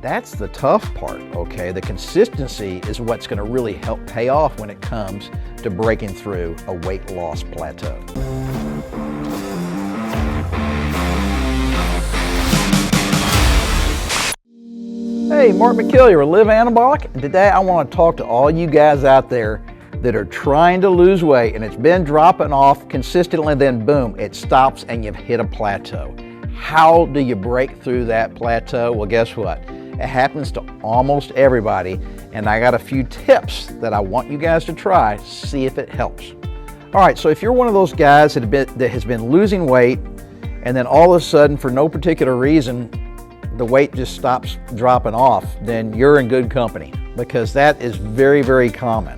That's the tough part, okay? The consistency is what's going to really help pay off when it comes to breaking through a weight loss plateau. Hey, Mark McKill with Live Anabolic, and today I want to talk to all you guys out there that are trying to lose weight and it's been dropping off consistently, then boom, it stops and you've hit a plateau. How do you break through that plateau? Well, guess what? It happens to almost everybody, and I got a few tips that I want you guys to try, see if it helps. All right, so if you're one of those guys that has been losing weight, and then all of a sudden, for no particular reason, the weight just stops dropping off, then you're in good company, because that is very, very common.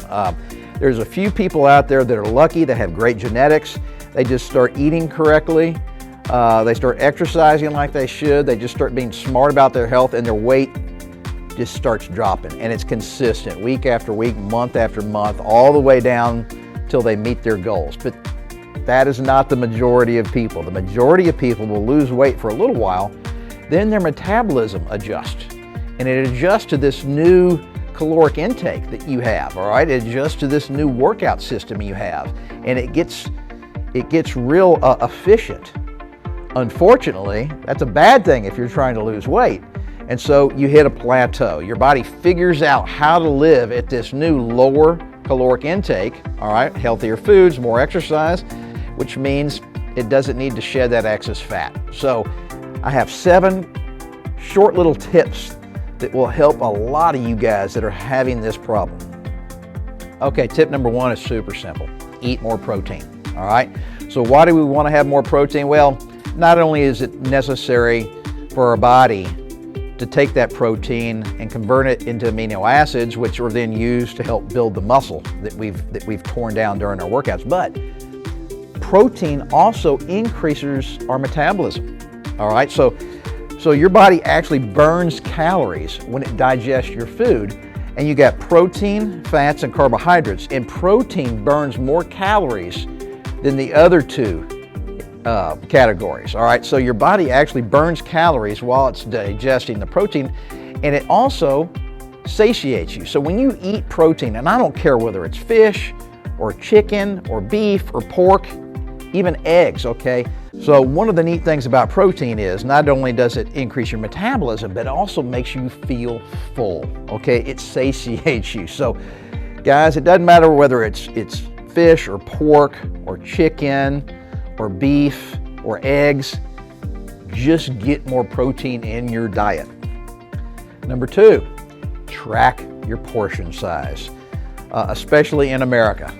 There's a few people out there that are lucky, that have great genetics. They just start eating correctly. They start exercising like they should. They just start being smart about their health, and their weight just starts dropping. And it's consistent week after week, month after month, all the way down till they meet their goals. But that is not the majority of people. The majority of people will lose weight for a little while, then their metabolism adjusts. And it adjusts to this new caloric intake that you have, all right? It adjusts to this new workout system you have. And it gets real efficient. Unfortunately, that's a bad thing if you're trying to lose weight. And so you hit a plateau. Your body figures out how to live at this new lower caloric intake, all right? Healthier foods, more exercise, which means it doesn't need to shed that excess fat. So I have 7 short little tips that will help a lot of you guys that are having this problem. Okay, tip number 1 is super simple. Eat more protein, all right? So why do we want to have more protein? Well, not only is it necessary for our body to take that protein and convert it into amino acids, which are then used to help build the muscle that we've torn down during our workouts, but protein also increases our metabolism. All right, so your body actually burns calories when it digests your food, and you got protein, fats, and carbohydrates, and protein burns more calories than the other 2 categories. All right, so your body actually burns calories while it's digesting the protein, and it also satiates you. So when you eat protein, and I don't care whether it's fish or chicken or beef or pork, even eggs, okay? So one of the neat things about protein is not only does it increase your metabolism, but it also makes you feel full, okay? It satiates you. So guys, it doesn't matter whether it's fish or pork or chicken or beef or eggs, just get more protein in your diet. Number 2, track your portion size, especially in America.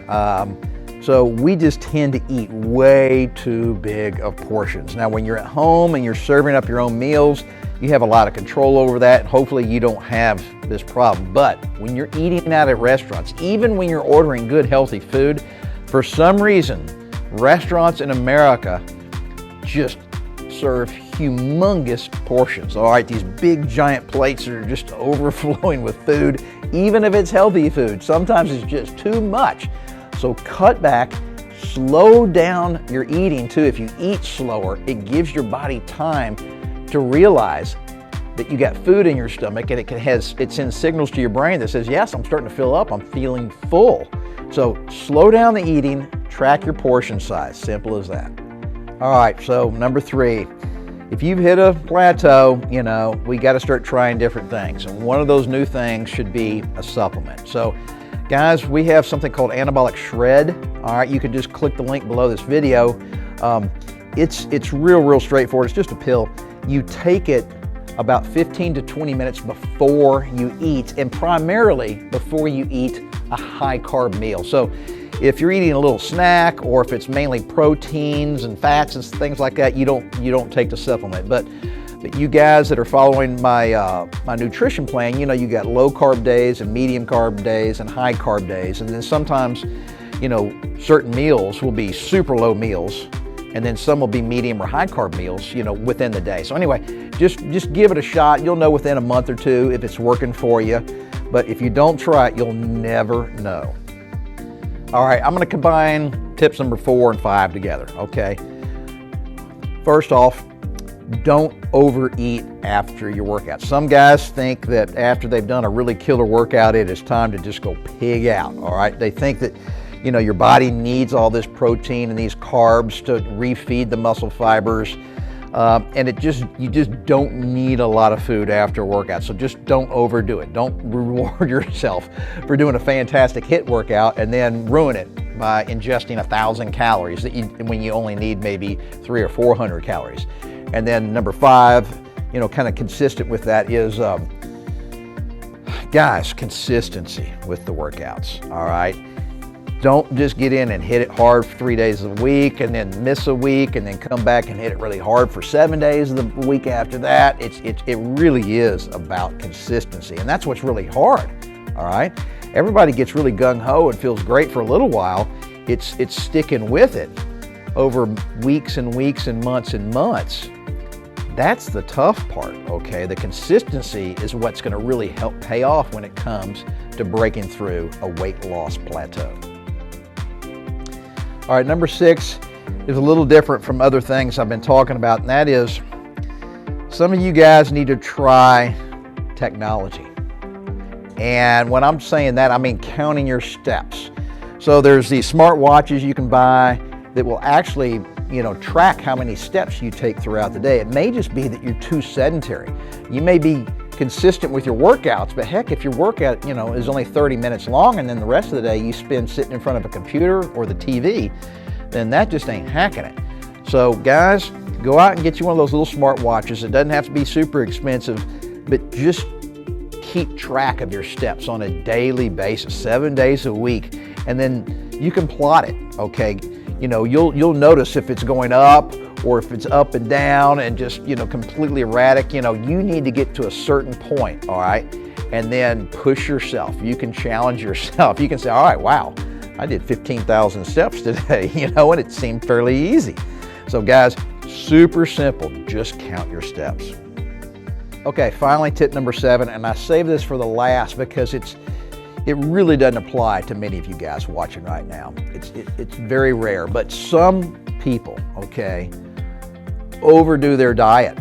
So we just tend to eat way too big of portions. Now, when you're at home and you're serving up your own meals, you have a lot of control over that. Hopefully you don't have this problem. But when you're eating out at restaurants, even when you're ordering good, healthy food, for some reason, restaurants in America just serve humongous portions. All right, these big giant plates are just overflowing with food, even if it's healthy food. Sometimes it's just too much. So cut back, slow down your eating too. If you eat slower, it gives your body time to realize that you got food in your stomach, and it sends signals to your brain that says, yes, I'm starting to fill up, I'm feeling full. So slow down the eating, track your portion size, simple as that. All right, so number 3, if you've hit a plateau, we got to start trying different things. And one of those new things should be a supplement. So guys, we have something called Anabolic Shred. All right, you can just click the link below this video. It's real straightforward. It's just a pill. You take it about 15 to 20 minutes before you eat, and primarily before you eat a high carb meal. So if you're eating a little snack, or if it's mainly proteins and fats and things like that, you don't take the supplement. But you guys that are following my nutrition plan, you got low carb days and medium carb days and high carb days, and then sometimes certain meals will be super low meals, and then some will be medium or high carb meals within the day. So anyway, just give it a shot. You'll know within a month or 2 if it's working for you, but if you don't try it, you'll never know. All right, I'm going to combine tips number 4 and 5 together, okay? First off, don't overeat after your workout. Some guys think that after they've done a really killer workout, it is time to just go pig out, all right? They think that, you know, your body needs all this protein and these carbs to refeed the muscle fibers. And you just don't need a lot of food after a workout. So just don't overdo it. Don't reward yourself for doing a fantastic HIIT workout and then ruin it by ingesting 1,000 calories when you only need maybe 300 or 400 calories. And then number 5, you know, kind of consistent with that is, guys, consistency with the workouts, all right? Don't just get in and hit it hard for 3 days a week and then miss a week and then come back and hit it really hard for 7 days of the week after that. It really is about consistency, and that's what's really hard, all right? Everybody gets really gung-ho and feels great for a little while. It's sticking with it over weeks and weeks and months. That's the tough part, okay? The consistency is what's gonna really help pay off when it comes to breaking through a weight loss plateau. All right, number 6 is a little different from other things I've been talking about, and that is some of you guys need to try technology. And when I'm saying that, I mean counting your steps. So there's these smart watches you can buy that will actually, you know, track how many steps you take throughout the day. It may just be that you're too sedentary. You may be consistent with your workouts, but heck, if your workout, you know, is only 30 minutes long and then the rest of the day you spend sitting in front of a computer or the TV, then that just ain't hacking it. So guys, go out and get you one of those little smart watches. It doesn't have to be super expensive, but just keep track of your steps on a daily basis, 7 days a week, and then you can plot it, okay? You know, you'll notice if it's going up or if it's up and down and just, you know, completely erratic. You know, you need to get to a certain point, all right? And then push yourself. You can challenge yourself. You can say, all right, wow, I did 15,000 steps today, you know, and it seemed fairly easy. So guys, super simple, just count your steps. Okay, finally, tip number 7, and I saved this for the last because it really doesn't apply to many of you guys watching right now. It's very rare, but some people, okay, overdo their diet.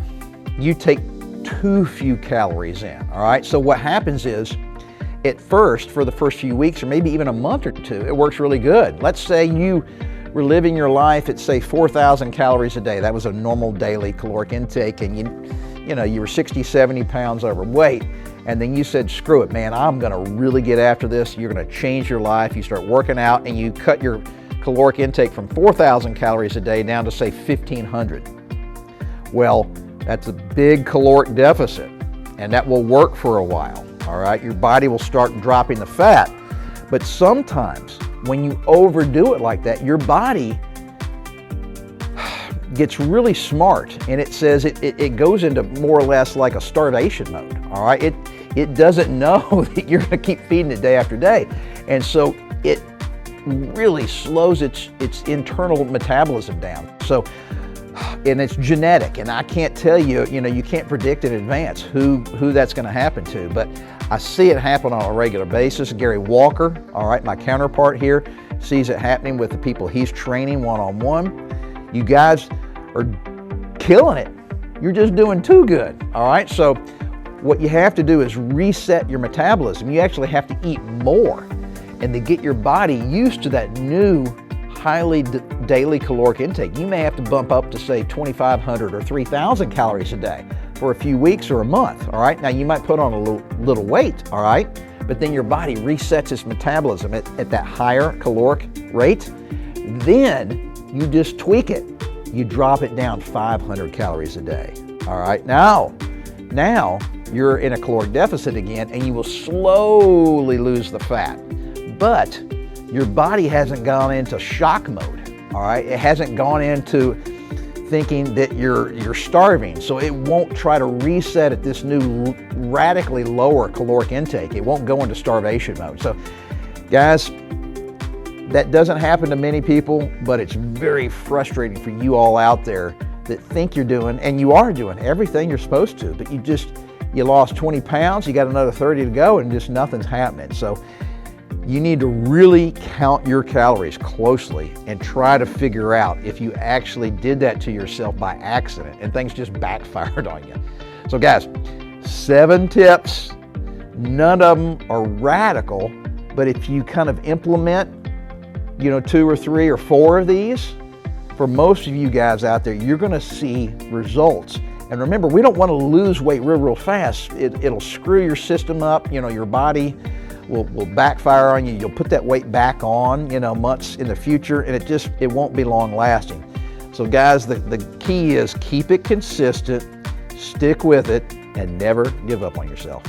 You take too few calories in, all right? So what happens is, at first, for the first few weeks or maybe even a month or two, it works really good. Let's say you were living your life at, say, 4,000 calories a day. That was a normal daily caloric intake, and you know, you were 60, 70 pounds overweight, and then you said, screw it, man, I'm gonna really get after this. You're gonna change your life. You start working out, and you cut your caloric intake from 4,000 calories a day down to, say, 1,500. Well, that's a big caloric deficit, and that will work for a while, all right? Your body will start dropping the fat, but sometimes when you overdo it like that, your body gets really smart, and it says it goes into more or less like a starvation mode, all right? It doesn't know that you're gonna keep feeding it day after day, and so it really slows its internal metabolism down. So, and it's genetic, and I can't tell you, you know, you can't predict in advance who that's gonna happen to, but I see it happen on a regular basis. Gary Walker, all right, my counterpart here, sees it happening with the people he's training one-on-one. You guys are killing it. You're just doing too good, all right? So what you have to do is reset your metabolism. You actually have to eat more, and to get your body used to that new highly daily caloric intake, you may have to bump up to, say, 2,500 or 3,000 calories a day for a few weeks or a month, all right? Now, you might put on a little weight, all right? But then your body resets its metabolism at that higher caloric rate. Then you just tweak it. You drop it down 500 calories a day, all right? Now you're in a caloric deficit again, and you will slowly lose the fat. But your body hasn't gone into shock mode, all right? It hasn't gone into thinking that you're starving, so it won't try to reset at this new radically lower caloric intake. It won't go into starvation mode. So guys, that doesn't happen to many people, but it's very frustrating for you all out there that think you're doing, and you are doing everything you're supposed to, but you lost 20 pounds, you got another 30 to go, and just nothing's happening. So You need to really count your calories closely and try to figure out if you actually did that to yourself by accident and things just backfired on you. So guys, 7 tips. None of them are radical, but if you kind of implement, 2 or 3 or 4 of these, for most of you guys out there, you're going to see results. And remember, we don't want to lose weight real fast. It'll screw your system up. Your body will backfire on you. You'll put that weight back on, months in the future, and it won't be long lasting. So guys, the key is keep it consistent, stick with it, and never give up on yourself.